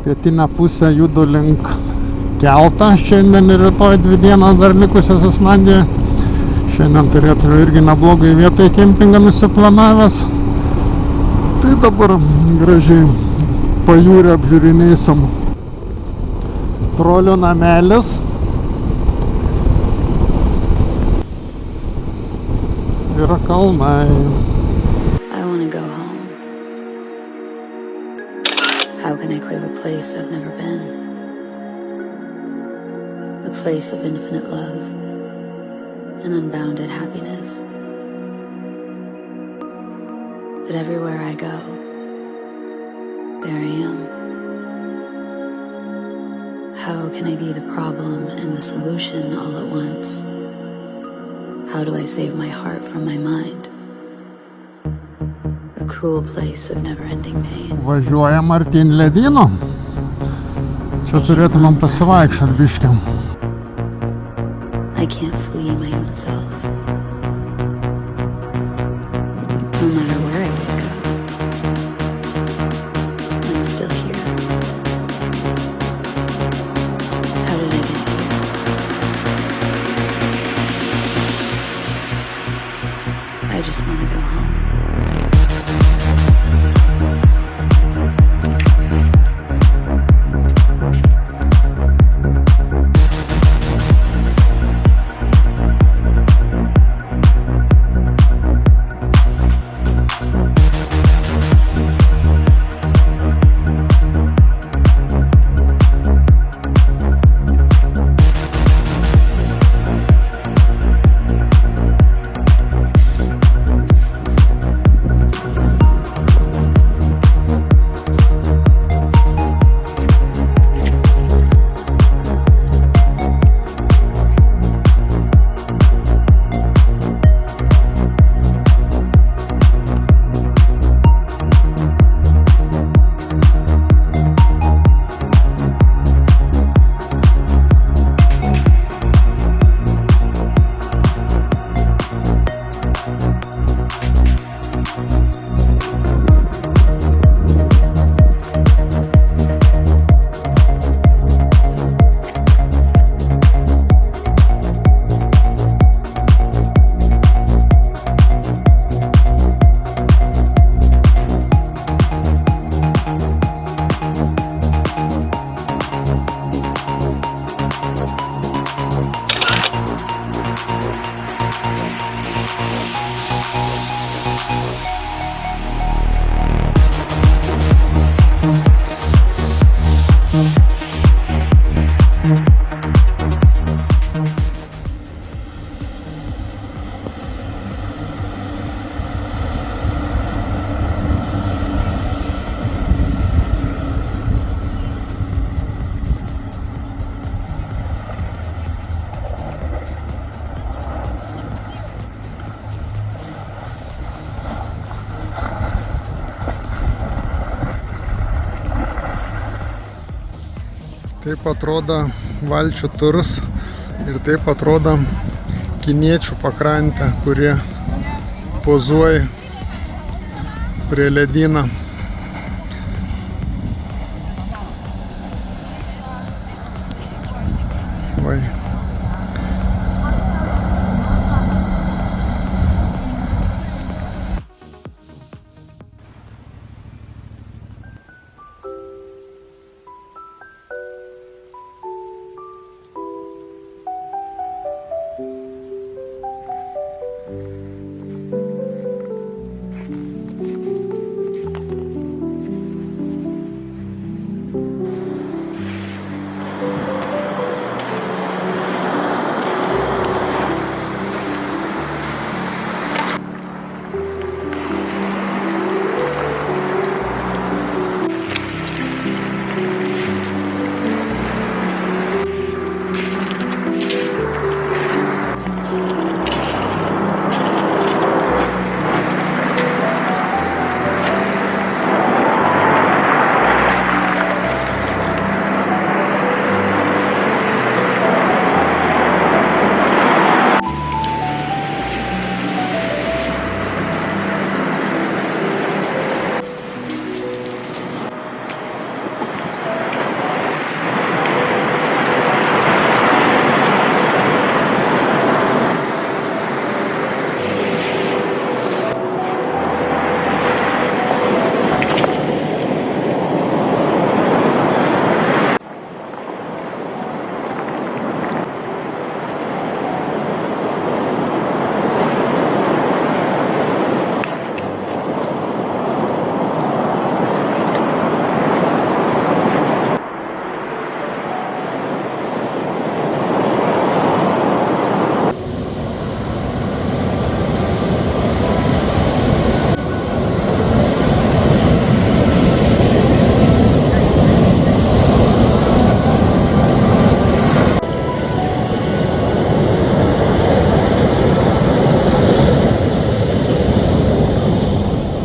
pietinę pusę judu link keltą. Šiandien ir rytoj 2 dienas dar likusias Islandijoje. Šiandien turėtų irgi neblogai vietoje kempingą nusiplanavęs. Tai dabar gražiai pajūrį apžiūrinėsim. Trolių namelis. Yra kalnai. I want to go home. How can I crave a place I've never been? A place of infinite love and unbounded happiness. But everywhere I go, there I am. How can I be the problem and the solution all at once? How do I save my heart from my mind? A cruel place of never-ending pain. Važiuojam artyn ledyno. Čia turėtumėm pasivaikščiot biškį. I can't flee my own self. No matter where I would go, I'm still here. How did I get here? I just want to go home. Taip atrodo valčių turas ir taip atrodo kiniečių pakrantė, kurie pozuoja prie ledyno. Vai.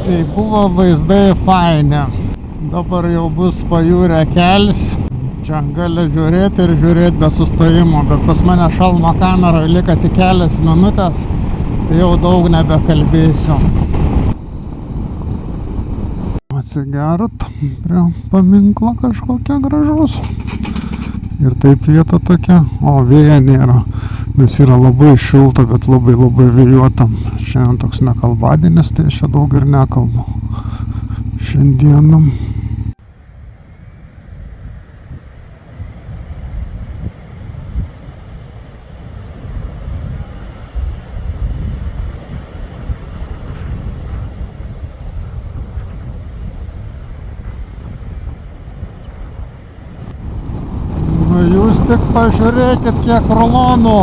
Tai buvo vaizdai faini. Dabar jau bus pajūrė kelias. Čia gali žiūrėti ir žiūrėti be sustojimo, bet pas mane šalmo kameroje liko tik kelias minutės, tai jau daug nebekalbėsiu. Atsigert prie paminklo kažkokia gražus. Ir taip vieta tokia, o vėja nėra, nes yra labai šilta, bet labai vėjuota. Šiandien toks nekalbadienis, tai aš čia daug ir nekalbu. Šiandieną. Jūs tik pažiūrėkit, kiek rulonų.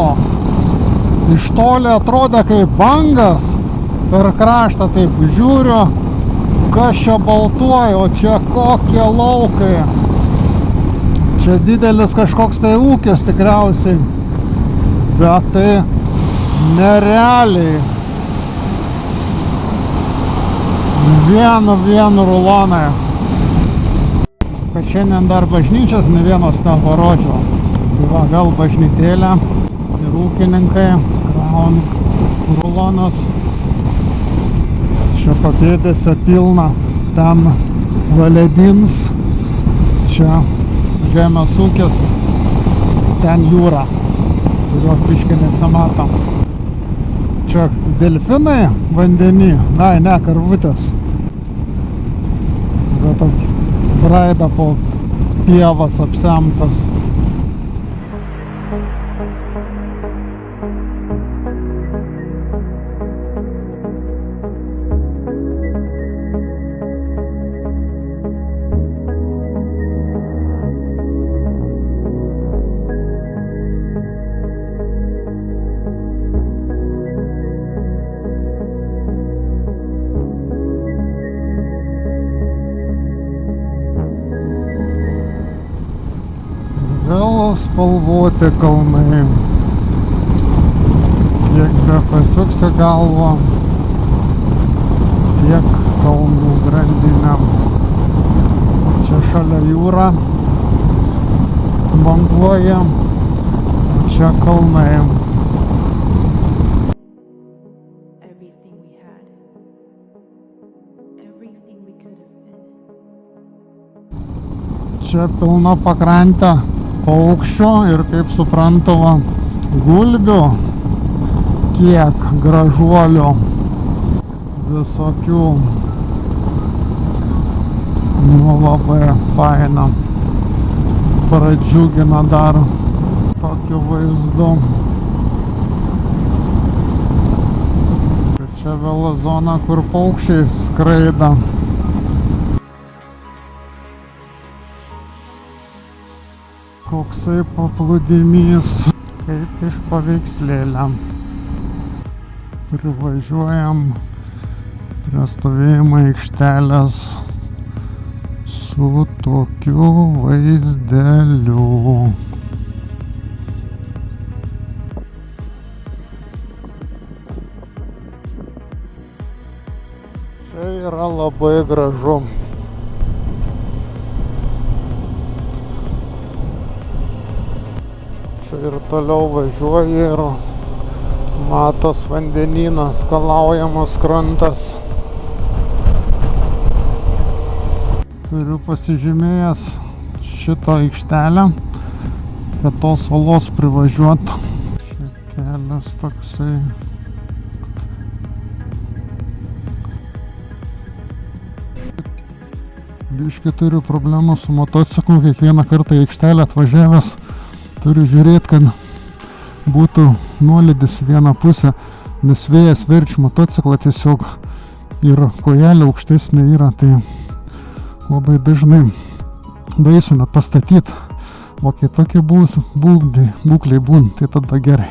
Iš toli atrodė kaip bangas. Per kraštą taip žiūriu, kas čia baltuoja, o čia kokie laukai. Čia didelis kažkoks tai ūkis tikriausiai. Bet tai nerealiai. Vienu rulonai. Kad šiandien dar bažnyčios ne vienos neparodžiau. Tai va, gal bažnytėlė ir ūkininkai kraun rulonas. Čia papėdėse pilna, ten valedins, čia žemės ūkis, ten jūra, kurios biškį nesimato. Čia delfinai vandenį, ne, karvutės. Bet braida po pievas apsemtas. Vėl spalvoti kalnai. Kiek be pasuksi galvą, tiek kalnų grandinė. Čia šalia jūra banguoja, o čia kalnai. Čia pilna pakrantė paukščių ir, kaip suprantama, gulbių, tiek gražuolių visokių. Nu, labai faina. Pradžiugina dar tokiu vaizdu. Ir čia vėl zona, kur paukščiai skraida. Koksai paplūdimys, kaip iš paveikslėlio. Privažiuojam prie stovėjimo aikštelės su tokiu vaizdeliu. Čia yra labai gražu. Čia ir toliau važiuoji ir matos vandenynas, skalaujamas krantas. Turiu pasižymėjęs šitą aikštelę, kad tos olos privažiuot. Čia kelias toksai. Biškį turiu problemų su motociklu, kiekvieną kartą į aikštelę atvažiavęs turiu žiūrėti, kad būtų nuolydis į vieną pusę, nes vėjas verčia motociklą tiesiog ir kojelė aukštesnė yra, tai labai dažnai baisu net pastatyti, o kai tokie būkliai būna, tai tada gerai.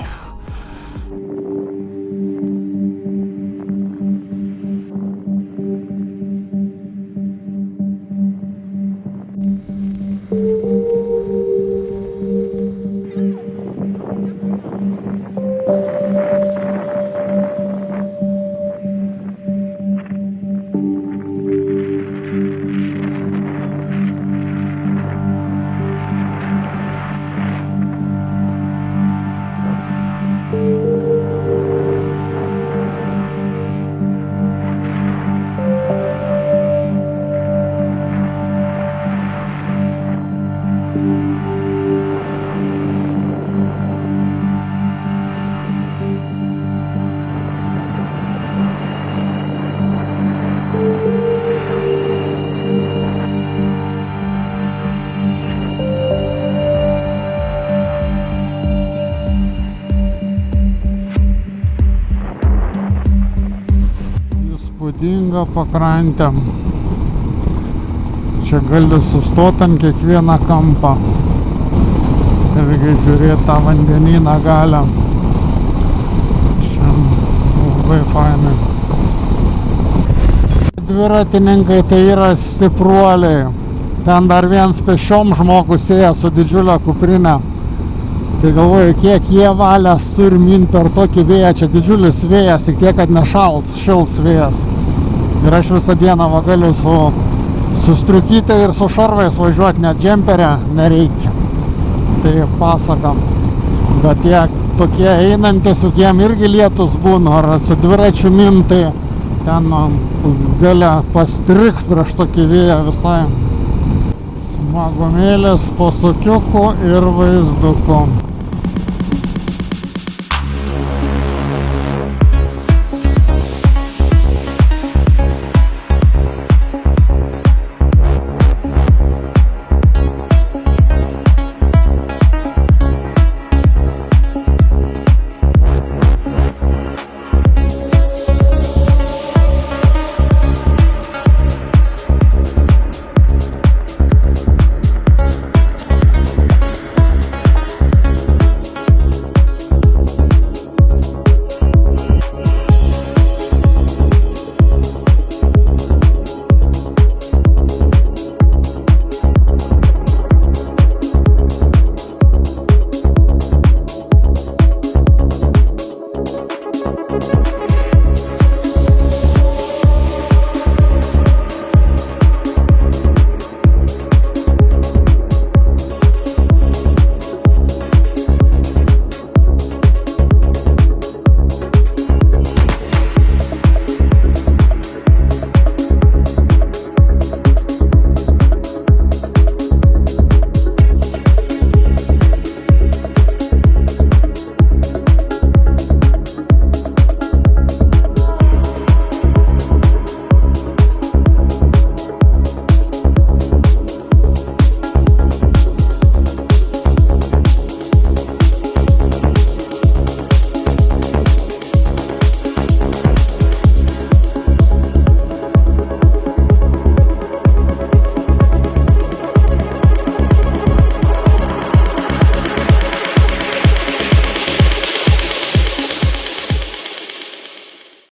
įspūdinga pakrantė. Čia gali sustoti ant kiekvieną kampą. Irgi žiūrėti tą vandenyną galę. Čia labai fainai. Dviratininkai tai yra stipruoliai. Ten dar vienas pešiom žmogus ėjo su didžiulė kuprinė. Tai galvoju, kiek jie valias turi min per tokį vėją. Čia didžiulis vėjas, tik tiek, kad šilts vėjas. Ir aš visą dieną va galiu su striukyte ir su šarvais važiuoti, net džemperę nereikia. Tai pasakam. Bet tie tokie einantis, juk jiem irgi lietus būna, ar su dviračiu min, tai ten gali pastrikt prieš tokį vėją visai. Smagumėlis po sukiuku ir vaizduku.